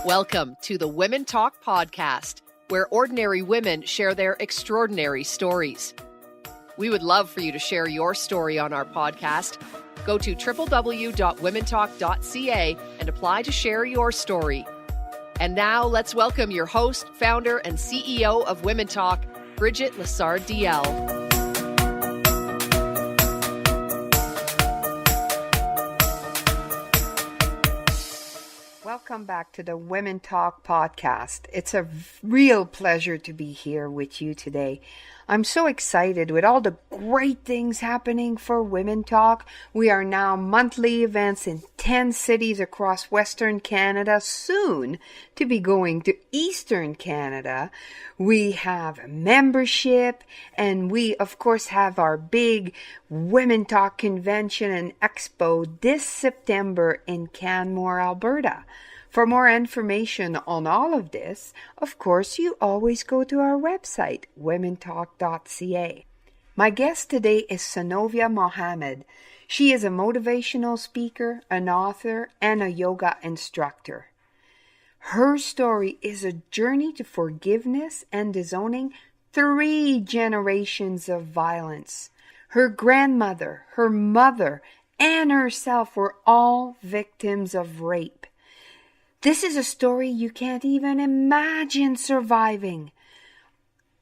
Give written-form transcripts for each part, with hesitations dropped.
Welcome to the Women Talk podcast, where ordinary women share their extraordinary stories. We would love for you to share your story on our podcast. Go to www.womentalk.ca and apply to share your story. And now let's welcome your host, founder, and CEO of Women Talk, Bridget Lessard-Diel. Welcome back to the Women Talk podcast. It's a real pleasure to be here with you today. I'm so excited with all the great things happening for Women Talk. We are now monthly events in 10 cities across Western Canada, soon to be going to Eastern Canada. We have membership, and we, of course, have our big Women Talk convention and expo this September in Canmore, Alberta. For more information on all of this, of course, you always go to our website, womentalk.ca. My guest today is Senovia Monhamed. She is a motivational speaker, an author, and a yoga instructor. Her story is a journey to forgiveness and disowning 3 generations of violence. Her grandmother, her mother, and herself were all victims of rape. This is a story you can't even imagine surviving.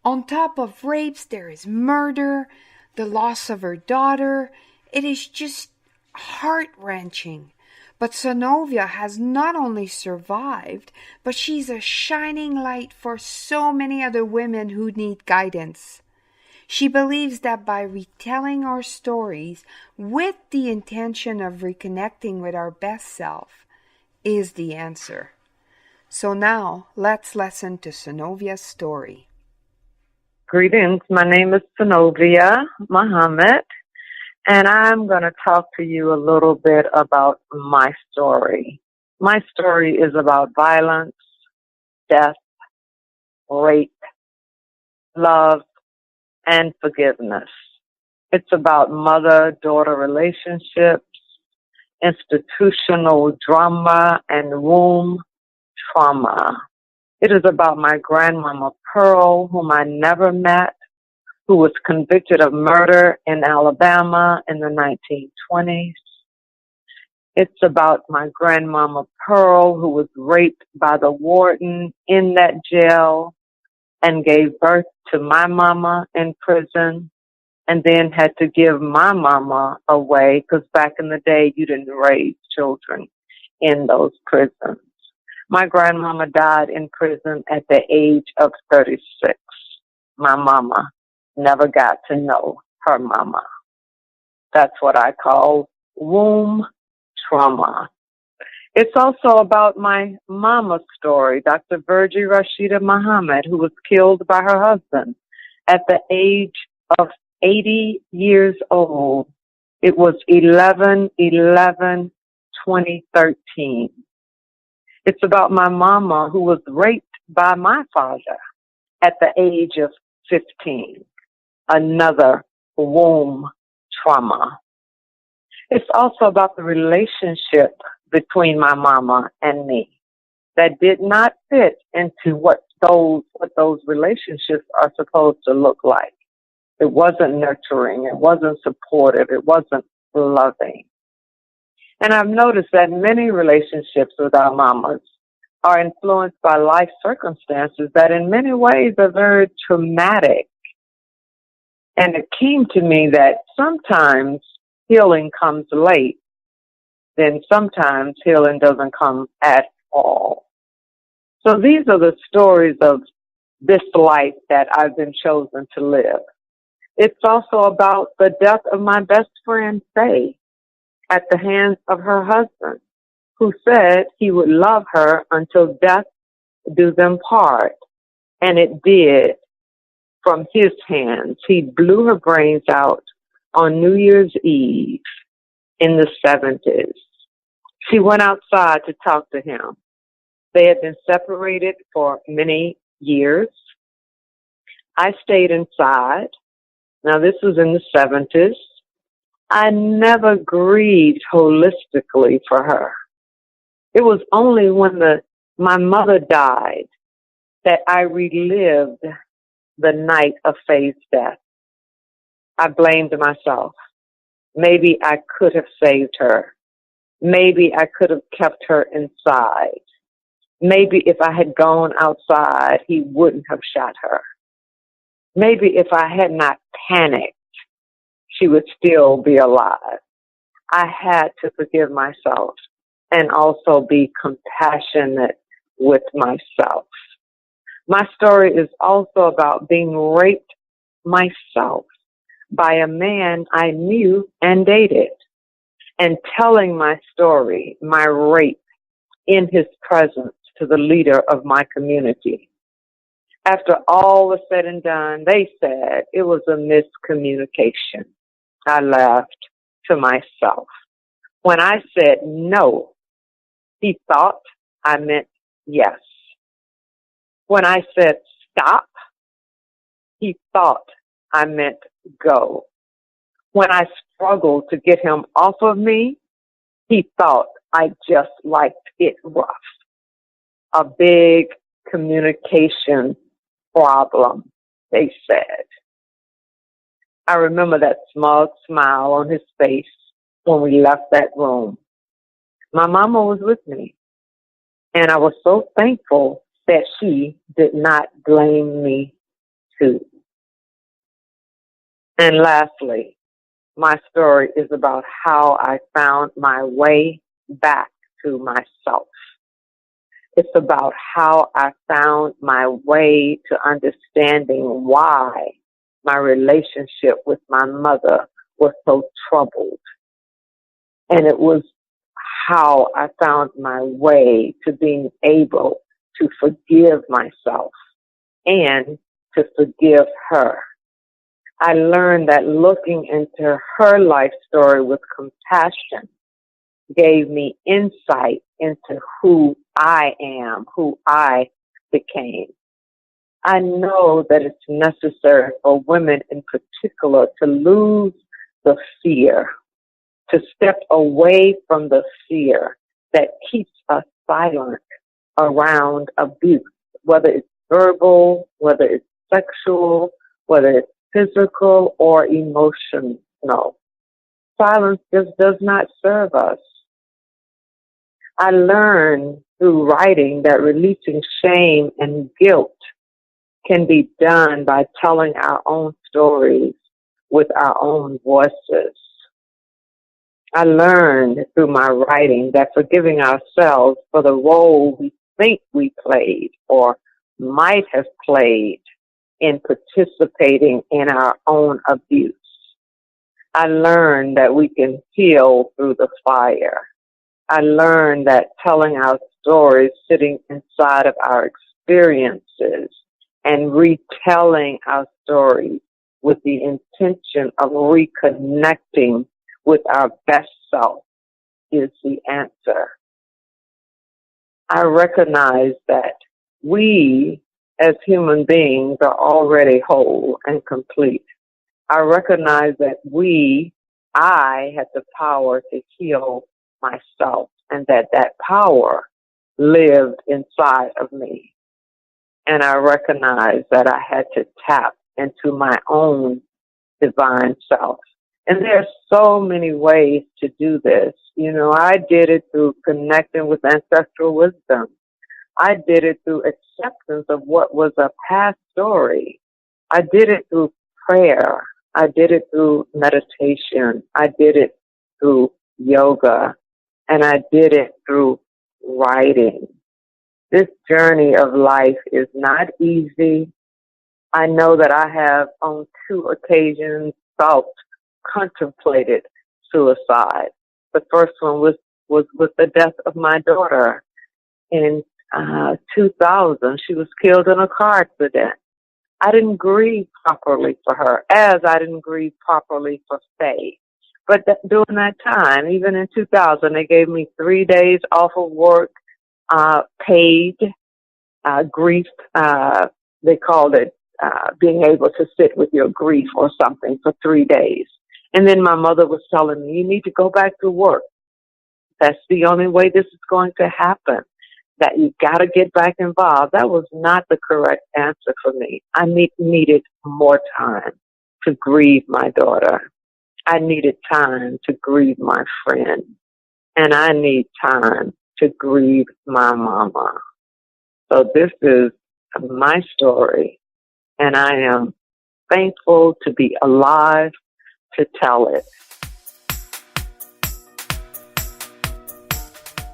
On top of rapes, there is murder, the loss of her daughter. It is just heart-wrenching. But Senovia has not only survived, but she's a shining light for so many other women who need guidance. She believes that by retelling our stories with the intention of reconnecting with our best self, is the answer. So now, let's listen to Senovia's story. Greetings. My name is Senovia Muhammad, and I'm going to talk to you a little bit about my story. My story is about violence, death, rape, love, and forgiveness. It's about mother-daughter relationships, institutional drama, and womb trauma. It is about my grandmama Pearl, whom I never met, who was convicted of murder in Alabama in the 1920s. It's about my grandmama Pearl, who was raped by the warden in that jail and gave birth to my mama in prison, and then had to give my mama away because back in the day, you didn't raise children in those prisons. My grandmama died in prison at the age of 36. My mama never got to know her mama. That's what I call womb trauma. It's also about my mama's story, Dr. Virgie Rashida Muhammad, who was killed by her husband at the age of 80 years old. It was 11/11/2013. It's about my mama who was raped by my father at the age of 15. Another womb trauma. It's also about the relationship between my mama and me that did not fit into what those relationships are supposed to look like. It wasn't nurturing. It wasn't supportive. It wasn't loving. And I've noticed that many relationships with our mamas are influenced by life circumstances that in many ways are very traumatic. And it came to me that sometimes healing comes late, then sometimes healing doesn't come at all. So these are the stories of this life that I've been chosen to live. It's also about the death of my best friend, Faye, at the hands of her husband, who said he would love her until death do them part. And it did from his hands. He blew her brains out on New Year's Eve in the 70s. She went outside to talk to him. They had been separated for many years. I stayed inside. Now, this was in the 70s. I never grieved holistically for her. It was only when the my mother died, that I relived the night of Faye's death. I blamed myself. Maybe I could have saved her. Maybe I could have kept her inside. Maybe if I had gone outside, he wouldn't have shot her. Maybe if I had not panicked, she would still be alive. I had to forgive myself and also be compassionate with myself. My story is also about being raped myself by a man I knew and dated, and telling my story, my rape, in his presence to the leader of my community. After all was said and done, they said it was a miscommunication. I laughed to myself. When I said no, he thought I meant yes. When I said stop, he thought I meant go. When I struggled to get him off of me, he thought I just liked it rough. A big communication problem, they said. I remember that smug smile on his face when we left that room. My mama was with me, and I was so thankful that she did not blame me too. And lastly, my story is about how I found my way back to myself. It's about how I found my way to understanding why my relationship with my mother was so troubled. And it was how I found my way to being able to forgive myself and to forgive her. I learned that looking into her life story with compassion gave me insight into who I am, who I became. I know that it's necessary for women in particular to lose the fear, to step away from the fear that keeps us silent around abuse, whether it's verbal, whether it's sexual, whether it's physical or emotional. Silence just does not serve us. I learned through writing that releasing shame and guilt can be done by telling our own stories with our own voices. I learned through my writing that forgiving ourselves for the role we think we played or might have played in participating in our own abuse. I learned that we can heal through the fire. I learned that telling our stories, sitting inside of our experiences, and retelling our stories with the intention of reconnecting with our best self is the answer. I recognize that we, as human beings, are already whole and complete. I recognize that I had the power to heal myself, and that power lived inside of me. And I recognized that I had to tap into my own divine self. And there are so many ways to do this. You know, I did it through connecting with ancestral wisdom. I did it through acceptance of what was a past story. I did it through prayer. I did it through meditation. I did it through yoga. And I did it through writing. This journey of life is not easy. I know that I have on 2 occasions contemplated suicide. The first one was with the death of my daughter in 2000. She was killed in a car accident. I didn't grieve properly for her, as I didn't grieve properly for Faye. But during that time, even in 2000, they gave me 3 days off of work, paid grief. They called it being able to sit with your grief or something for 3 days. And then my mother was telling me, you need to go back to work. That's the only way this is going to happen. that you got to get back involved. That was not the correct answer for me. I needed more time to grieve my daughter. I needed time to grieve my friend. And I need time to grieve my mama. So this is my story, and I am thankful to be alive to tell it.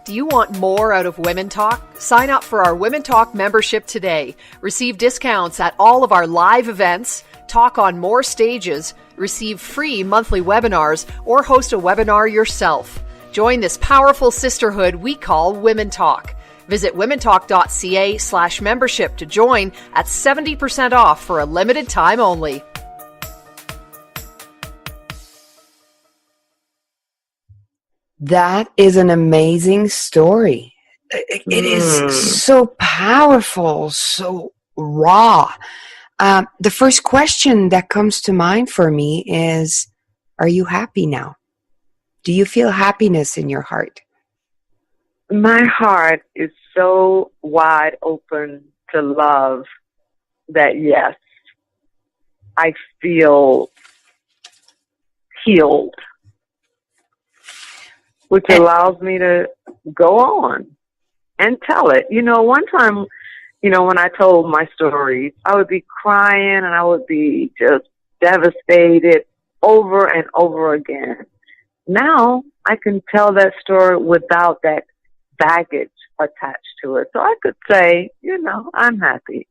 Do you want more out of Women Talk? Sign up for our Women Talk membership today. Receive discounts at all of our live events, talk on more stages, receive free monthly webinars, or host a webinar yourself. Join this powerful sisterhood we call Women Talk. Visit womentalk.ca/membership to join at 70% off for a limited time only. That is an amazing story. It is so powerful, so raw. The first question that comes to mind for me is, are you happy now? Do you feel happiness in your heart? My heart is so wide open to love that, yes, I feel healed, which allows me to go on and tell it. One time, when I told my stories, I would be crying and I would be just devastated over and over again. Now I can tell that story without that baggage attached to it. So I could say, I'm happy.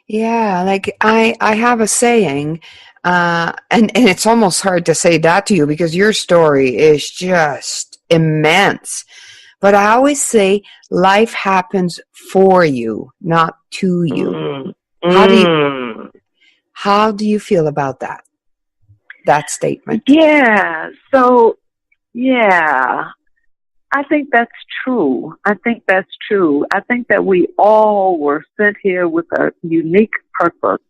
Yeah, like I have a saying, and it's almost hard to say that to you because your story is just immense. But I always say life happens for you, not to you. How do you feel about that statement? Yeah. So, I think that's true. I think that we all were sent here with a unique purpose.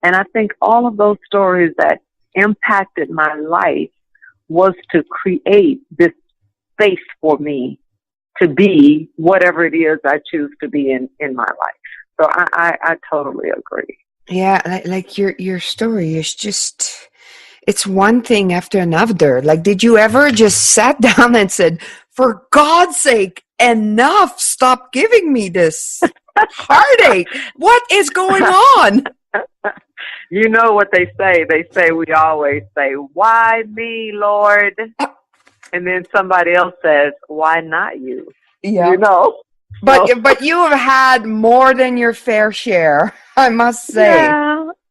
And I think all of those stories that impacted my life was to create this space for me to be whatever it is I choose to be in my life. So I totally agree. Yeah, like your story is just, it's one thing after another. Like, did you ever just sat down and said, for God's sake, enough, stop giving me this heartache. What is going on? You know what they say? We always say, why me, Lord? And then somebody else says, why not you? Yeah. But you have had more than your fair share, I must say.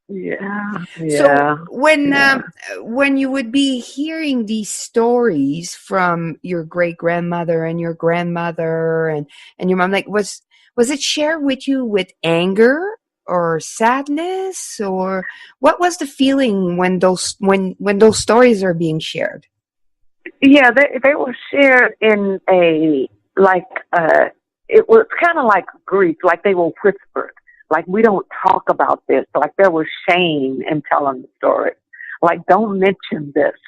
Yeah. So when you would be hearing these stories from your great grandmother and your grandmother and your mom, like was it shared with you with anger or sadness, or what was the feeling when those stories are being shared? Yeah, they were shared in it was kind of like grief, like they were whispered. Like, we don't talk about this. Like, there was shame in telling the story. Like, don't mention this.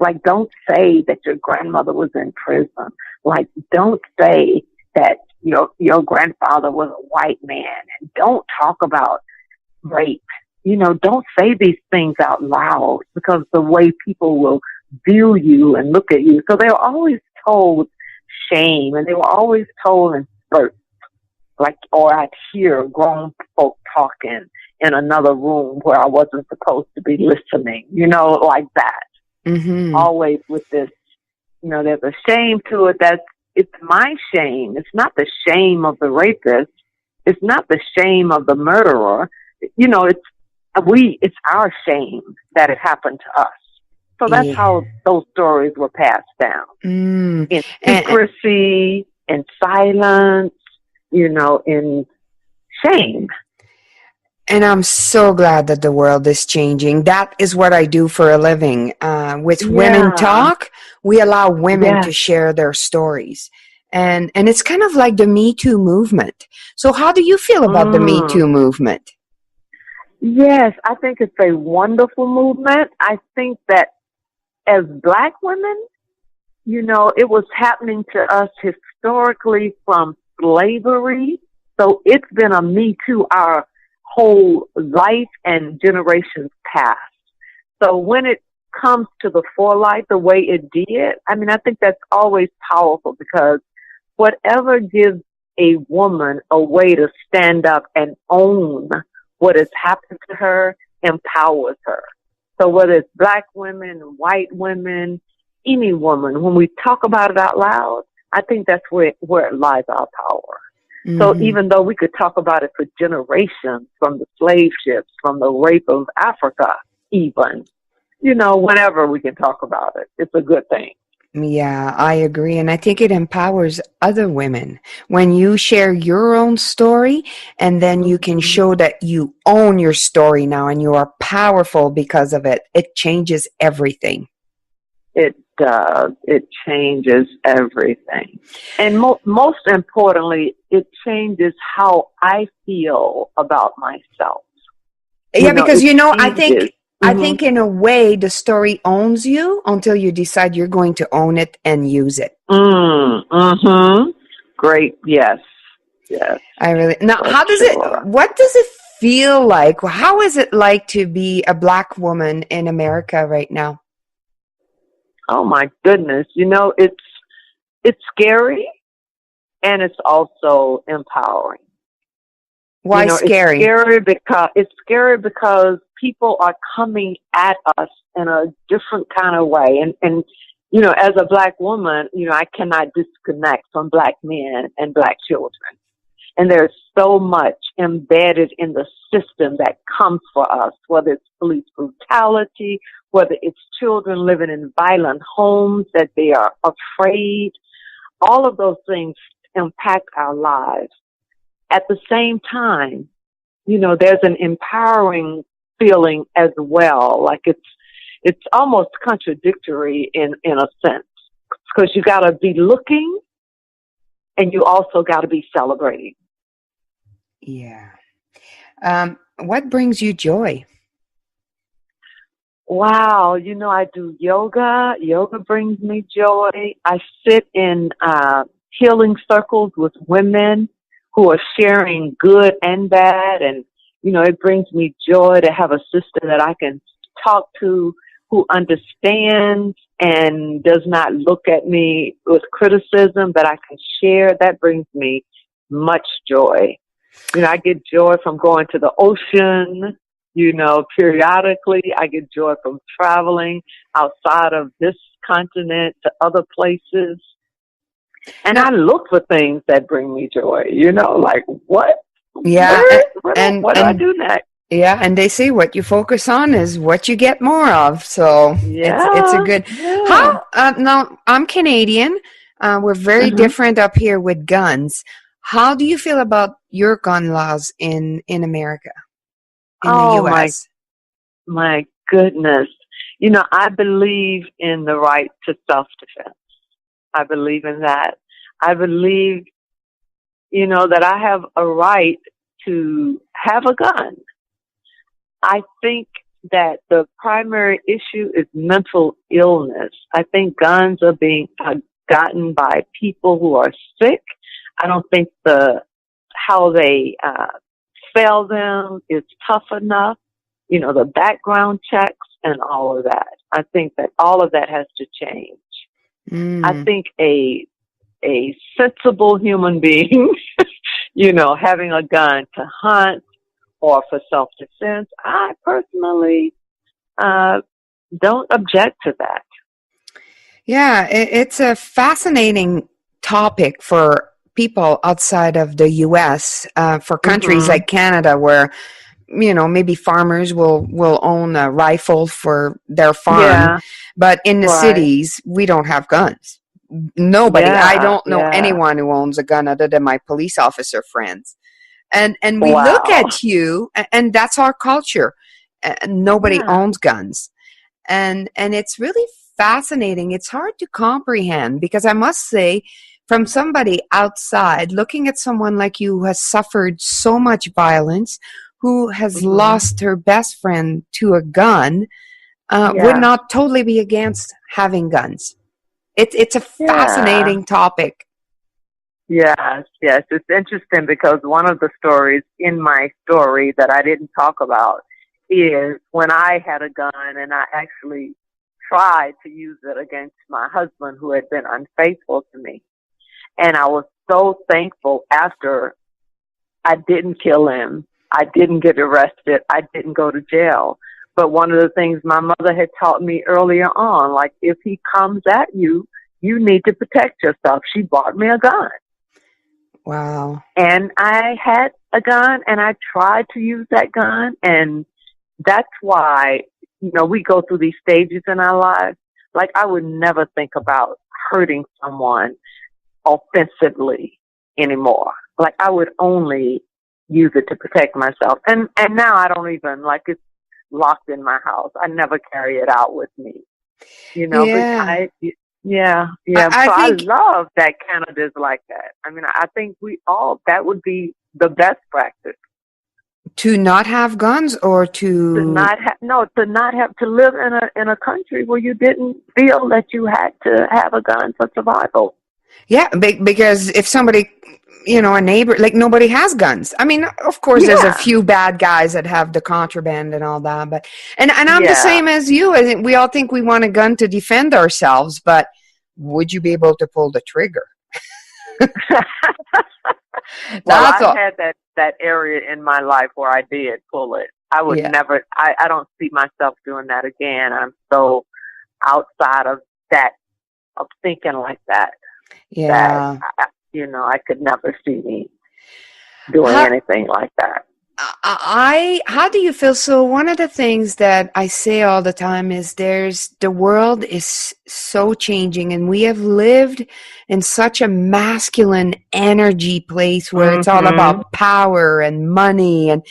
Like, don't say that your grandmother was in prison. Like, don't say that your grandfather was a white man. And don't talk about rape. Don't say these things out loud because the way people will view you and look at you. So they were always told shame, and they were always told in spurts. Or I'd hear grown folk talking in another room where I wasn't supposed to be listening, like that. Mm-hmm. Always with this, there's a shame to it. It's my shame. It's not the shame of the rapist. It's not the shame of the murderer. It's our shame that it happened to us. So that's how those stories were passed down. In secrecy, in silence, in shame. And I'm so glad that the world is changing. That is what I do for a living. With Women Talk, we allow women to share their stories. And it's kind of like the Me Too movement. So how do you feel about the Me Too movement? Yes, I think it's a wonderful movement. I think that as Black women, it was happening to us historically from slavery. So it's been a Me Too our whole life and generations past. So when it comes to the forelight the way it did, I mean, I think that's always powerful, because whatever gives a woman a way to stand up and own what has happened to her empowers her. So whether it's black women, white women, any woman, when we talk about it out loud, I think that's where it lies our power. Mm-hmm. So even though we could talk about it for generations, from the slave ships, from the rape of Africa, even, whenever we can talk about it, it's a good thing. Yeah, I agree. And I think it empowers other women when you share your own story, and then you can show that you own your story now and you are powerful because of it. It changes everything. It does. It changes everything. And most importantly, it changes how I feel about myself. Yeah, because, I think in a way the story owns you until you decide you're going to own it and use it. Great. Yes. I really. Now, what does it feel like? How is it like to be a black woman in America right now? Oh my goodness. It's scary, and it's also empowering. Why scary? It's scary because people are coming at us in a different kind of way. And as a black woman, I cannot disconnect from black men and black children. And there's so much embedded in the system that comes for us, whether it's police brutality, whether it's children living in violent homes that they are afraid. All of those things impact our lives. At the same time, there's an empowering feeling as well. Like it's almost contradictory in a sense, because you got to be looking and you also got to be celebrating. Yeah. What brings you joy? Wow. I do yoga. Yoga brings me joy. I sit in healing circles with women who are sharing good and bad. And, it brings me joy to have a sister that I can talk to who understands and does not look at me with criticism, but I can share. That brings me much joy. I get joy from going to the ocean, periodically. I get joy from traveling outside of this continent to other places. And I look for things that bring me joy, like what? Yeah. What do I do next? Yeah. And they say what you focus on is what you get more of. So it's a good, now I'm Canadian. We're very different up here with guns. How do you feel about your gun laws in America, in the U.S.? My goodness. I believe in the right to self-defense. I believe in that. I believe, that I have a right to have a gun. I think that the primary issue is mental illness. I think guns are being gotten by people who are sick. I don't think how they sell them is tough enough. The background checks and all of that. I think that all of that has to change. I think a sensible human being, having a gun to hunt or for self-defense, I personally don't object to that. Yeah, it's a fascinating topic for people outside of the U.S., for countries like Canada, where maybe farmers will own a rifle for their farm, but in the cities we don't have guns. Nobody. I don't know anyone who owns a gun other than my police officer friends. And we look at you, and that's our culture. Nobody owns guns, and it's really fascinating. It's hard to comprehend, because I must say, from somebody outside looking at someone like you who has suffered so much violence, who has lost her best friend to a gun, would not totally be against having guns. It's a fascinating topic. Yes, yes. It's interesting because one of the stories in my story that I didn't talk about is when I had a gun and I actually tried to use it against my husband who had been unfaithful to me. And I was so thankful after I didn't kill him. I didn't get arrested. I didn't go to jail. But one of the things my mother had taught me earlier on, like if he comes at you, you need to protect yourself. She bought me a gun. Wow. And I had a gun and I tried to use that gun. And that's why, we go through these stages in our lives. Like I would never think about hurting someone offensively anymore. Like I would only use it to protect myself. And now I don't even, like, it's locked in my house. I never carry it out with me, Yeah. but yeah. I So I think love that Canada's like that. I mean, I think that would be the best practice. to not have guns or To to, not have, no, to not have to live in a country where you didn't feel that you had to have a gun for survival. yeah, because if somebody, a neighbor, like nobody has guns. I mean, of course, there's a Yeah, few bad guys that have the contraband and all that, but, and I'm the yeah. same as you. I think we all think we want a gun to defend ourselves, but would you be able to pull the trigger? Well, That's I've all. had that area in my life where I did pull it. I would Yeah. never. I don't see myself doing that again. I'm so outside of that, of thinking like that. That Yeah. I could never see me doing How, anything like that. how do you feel? So one of the things that I say all the time is the world is so changing and we have lived in such a masculine energy place where it's all Hmm. about power and money and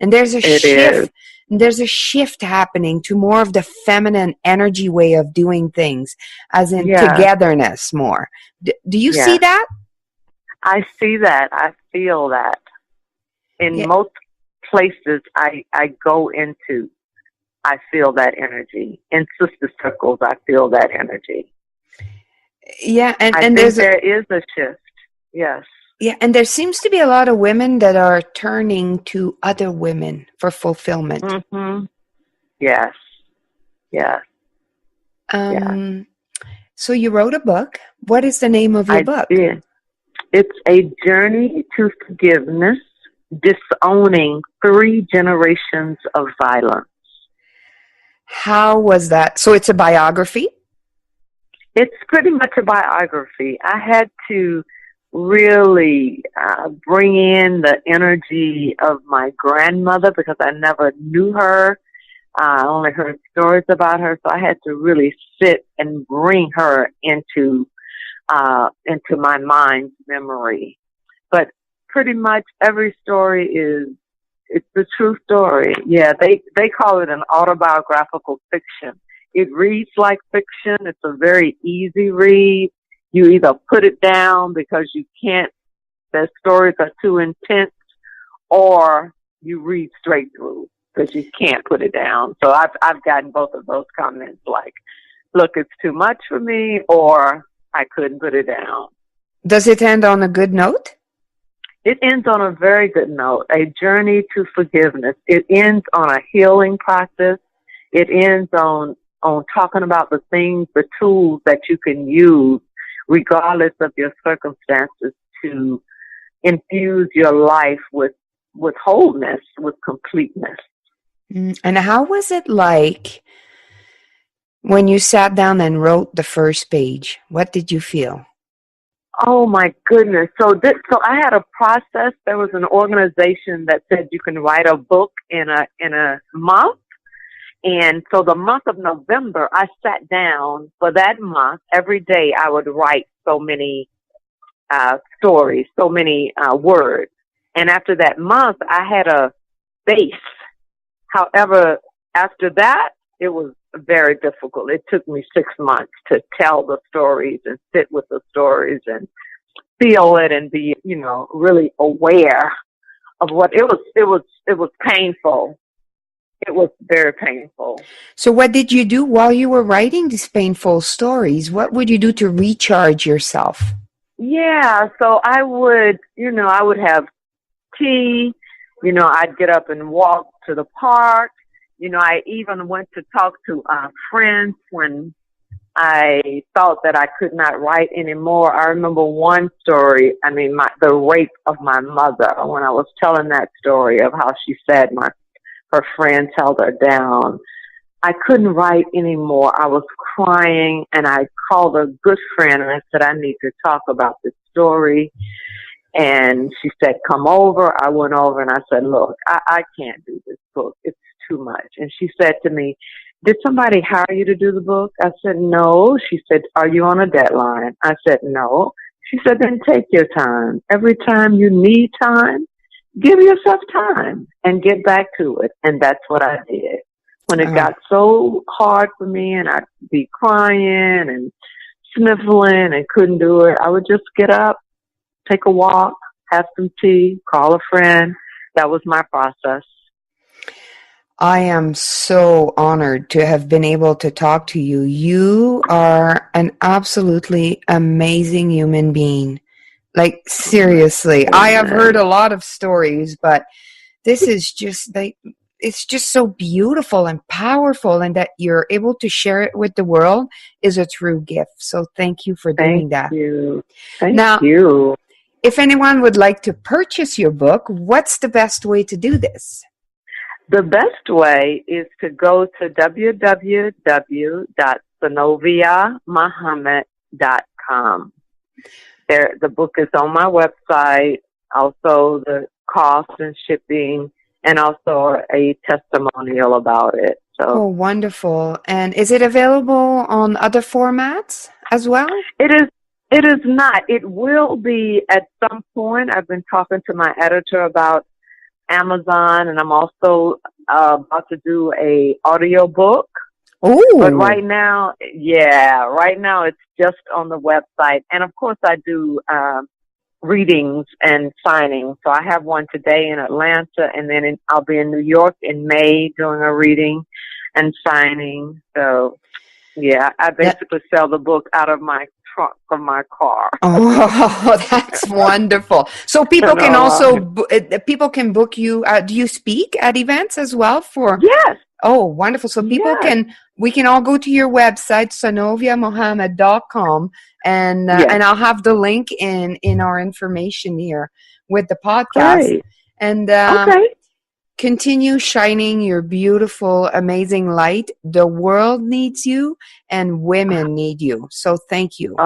there's a It is. shift. There's a shift happening to more of the feminine energy way of doing things, as in Yeah. togetherness more. Do you see Yeah. that? I see that. I feel that in Yeah. most places I go into. I feel that energy. In sister circles, I feel that energy. Yeah, and, I and think there's there is a shift. Yes. Yeah, and there seems to be a lot of women that are turning to other women for fulfillment. Hmm. Yes. Yes. Yes. Um, so you wrote a book. What is the name of your I book? did. It's a journey to forgiveness, disowning 3 generations of violence. How was that? So it's a biography? It's pretty much a biography. I had to really bring in the energy of my grandmother because I never knew her. I only heard stories about her, so I had to really sit and bring her into my mind's memory. But pretty much every story it's a true story. Yeah, they call it an autobiographical fiction. It reads like fiction. It's a very easy read. You either put it down because you can't, the stories are too intense, or you read straight through because you can't put it down. So I've gotten both of those comments like, look, it's too much for me, or I couldn't put it down. Does it end on a good note? It ends on a very good note, a journey to forgiveness. It ends on a healing process. It ends on talking about the things, the tools that you can use regardless of your circumstances to infuse your life with wholeness, with completeness. And how was it like when you sat down and wrote the first page? What did you feel? Oh my goodness. So I had a process. There was an organization that said you can write a book in a month. And so the month of November, I sat down for that month. Every day I would write so many stories, so many words. And after that month, I had a base. However, after that, it was very difficult. It took me 6 months to tell the stories and sit with the stories and feel it and be, really aware of what it was. It was painful. It was very painful. So what did you do while you were writing these painful stories? What would you do to recharge yourself? Yeah, so I would, I would have tea. I'd get up and walk to the park. I even went to talk to friends when I thought that I could not write anymore. I remember one story, the rape of my mother, when I was telling that story of how she said her friends held her down. I couldn't write anymore. I was crying, and I called a good friend and I said, I need to talk about this story. And she said, come over. I went over and I said, look, I can't do this book. It's too much. And she said to me, did somebody hire you to do the book? I said, no. She said, are you on a deadline? I said, no. She said, then take your time. Every time you need time, give yourself time and get back to it. And that's what I did. When it got so hard for me and I'd be crying and sniffling and couldn't do it, I would just get up, take a walk, have some tea, call a friend. That was my process. I am so honored to have been able to talk to you. You are an absolutely amazing human being. Like, seriously, I have heard a lot of stories, but this is just it's just so beautiful and powerful, and that you're able to share it with the world is a true gift. So thank you for doing that. Thank you. If anyone would like to purchase your book, what's the best way to do this? The best way is to go to www.sanoviamuhammad.com. The book is on my website, also the cost and shipping, and also a testimonial about it. Oh, wonderful. And is it available on other formats as well? It is not. It will be at some point. I've been talking to my editor about Amazon, and I'm also about to do a audio book. Oh, but right now it's just on the website. And of course I do readings and signings. So I have one today in Atlanta, and then I'll be in New York in May doing a reading and signing. So yeah, I basically sell the book out of my trunk from my car. Oh, that's wonderful. So people can also people can book you. Do you speak at events as well? Yes. Oh, wonderful. So people we can all go to your website, SanoviaMuhammad.com, and I'll have the link in our information here with the podcast. Great. And continue shining your beautiful, amazing light. The world needs you, and women need you. So thank you.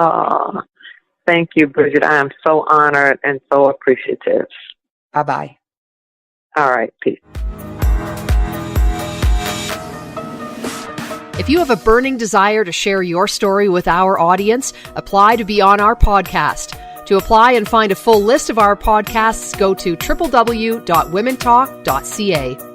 Thank you, Bridget. I am so honored and so appreciative. Bye-bye. All right. Peace. If you have a burning desire to share your story with our audience, apply to be on our podcast. To apply and find a full list of our podcasts, go to www.womentalk.ca.